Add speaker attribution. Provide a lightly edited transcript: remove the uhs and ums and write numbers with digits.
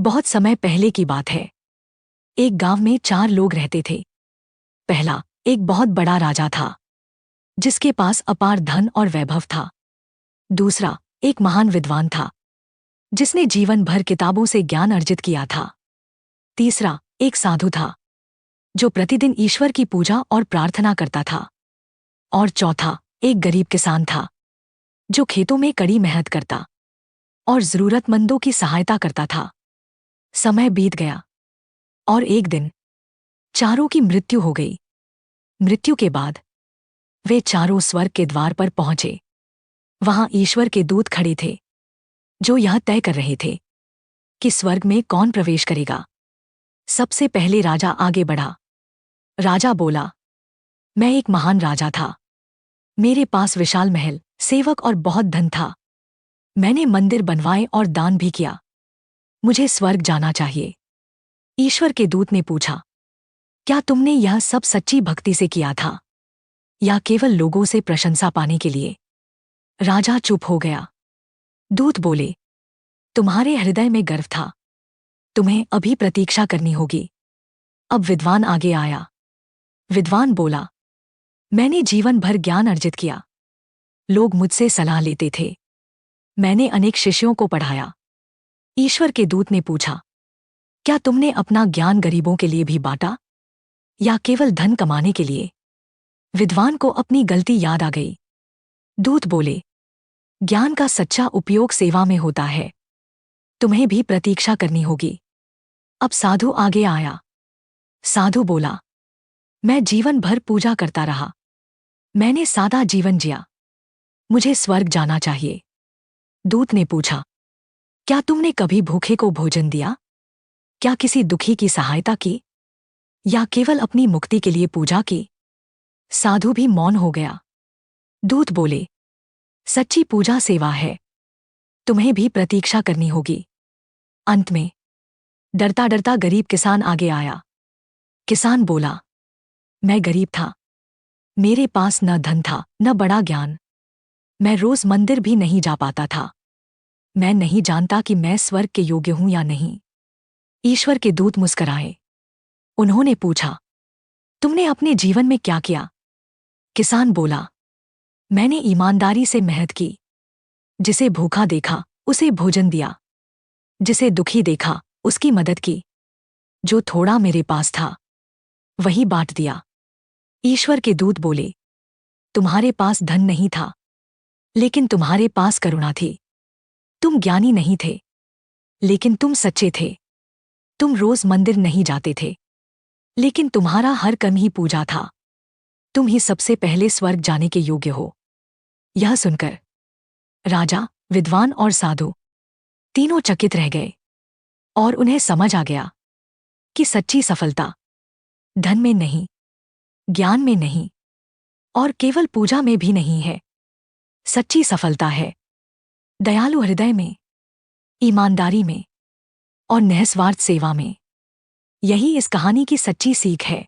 Speaker 1: बहुत समय पहले की बात है। एक गांव में 4 लोग रहते थे। पहला, एक बहुत बड़ा राजा था जिसके पास अपार धन और वैभव था। दूसरा, एक महान विद्वान था जिसने जीवन भर किताबों से ज्ञान अर्जित किया था। तीसरा, एक साधु था जो प्रतिदिन ईश्वर की पूजा और प्रार्थना करता था। और चौथा, एक गरीब किसान था जो खेतों में कड़ी मेहनत करता और जरूरतमंदों की सहायता करता था। समय बीत गया और एक दिन चारों की मृत्यु हो गई। मृत्यु के बाद वे चारों स्वर्ग के द्वार पर पहुंचे। वहां ईश्वर के दूत खड़े थे जो यह तय कर रहे थे कि स्वर्ग में कौन प्रवेश करेगा। सबसे पहले राजा आगे बढ़ा। राजा बोला, मैं एक महान राजा था। मेरे पास विशाल महल, सेवक और बहुत धन था। मैंने मंदिर बनवाए और दान भी किया। मुझे स्वर्ग जाना चाहिए। ईश्वर के दूत ने पूछा, क्या तुमने यह सब सच्ची भक्ति से किया था या केवल लोगों से प्रशंसा पाने के लिए? राजा चुप हो गया। दूत बोले, तुम्हारे हृदय में गर्व था। तुम्हें अभी प्रतीक्षा करनी होगी। अब विद्वान आगे आया। विद्वान बोला, मैंने जीवन भर ज्ञान अर्जित किया। लोग मुझसे सलाह लेते थे। मैंने अनेक शिष्यों को पढ़ाया। ईश्वर के दूत ने पूछा, क्या तुमने अपना ज्ञान गरीबों के लिए भी बांटा या केवल धन कमाने के लिए? विद्वान को अपनी गलती याद आ गई। दूत बोले, ज्ञान का सच्चा उपयोग सेवा में होता है। तुम्हें भी प्रतीक्षा करनी होगी। अब साधु आगे आया। साधु बोला, मैं जीवन भर पूजा करता रहा। मैंने सादा जीवन जिया। मुझे स्वर्ग जाना चाहिए। दूत ने पूछा, क्या तुमने कभी भूखे को भोजन दिया? क्या किसी दुखी की सहायता की या केवल अपनी मुक्ति के लिए पूजा की? साधु भी मौन हो गया। दूत बोले, सच्ची पूजा सेवा है। तुम्हें भी प्रतीक्षा करनी होगी। अंत में डरता डरता गरीब किसान आगे आया। किसान बोला, मैं गरीब था। मेरे पास न धन था न बड़ा ज्ञान। मैं रोज मंदिर भी नहीं जा पाता था। मैं नहीं जानता कि मैं स्वर्ग के योग्य हूं या नहीं। ईश्वर के दूत मुस्कराए। उन्होंने पूछा, तुमने अपने जीवन में क्या किया? किसान बोला, मैंने ईमानदारी से मेहनत की। जिसे भूखा देखा उसे भोजन दिया। जिसे दुखी देखा उसकी मदद की। जो थोड़ा मेरे पास था वही बांट दिया। ईश्वर के दूत बोले, तुम्हारे पास धन नहीं था लेकिन तुम्हारे पास करुणा थी। तुम ज्ञानी नहीं थे लेकिन तुम सच्चे थे। तुम रोज मंदिर नहीं जाते थे लेकिन तुम्हारा हर कर्म ही पूजा था। तुम ही सबसे पहले स्वर्ग जाने के योग्य हो। यह सुनकर राजा, विद्वान और साधु तीनों चकित रह गए और उन्हें समझ आ गया कि सच्ची सफलता धन में नहीं, ज्ञान में नहीं और केवल पूजा में भी नहीं है। सच्ची सफलता है दयालु हृदय में, ईमानदारी में और निस्वार्थ सेवा में। यही इस कहानी की सच्ची सीख है।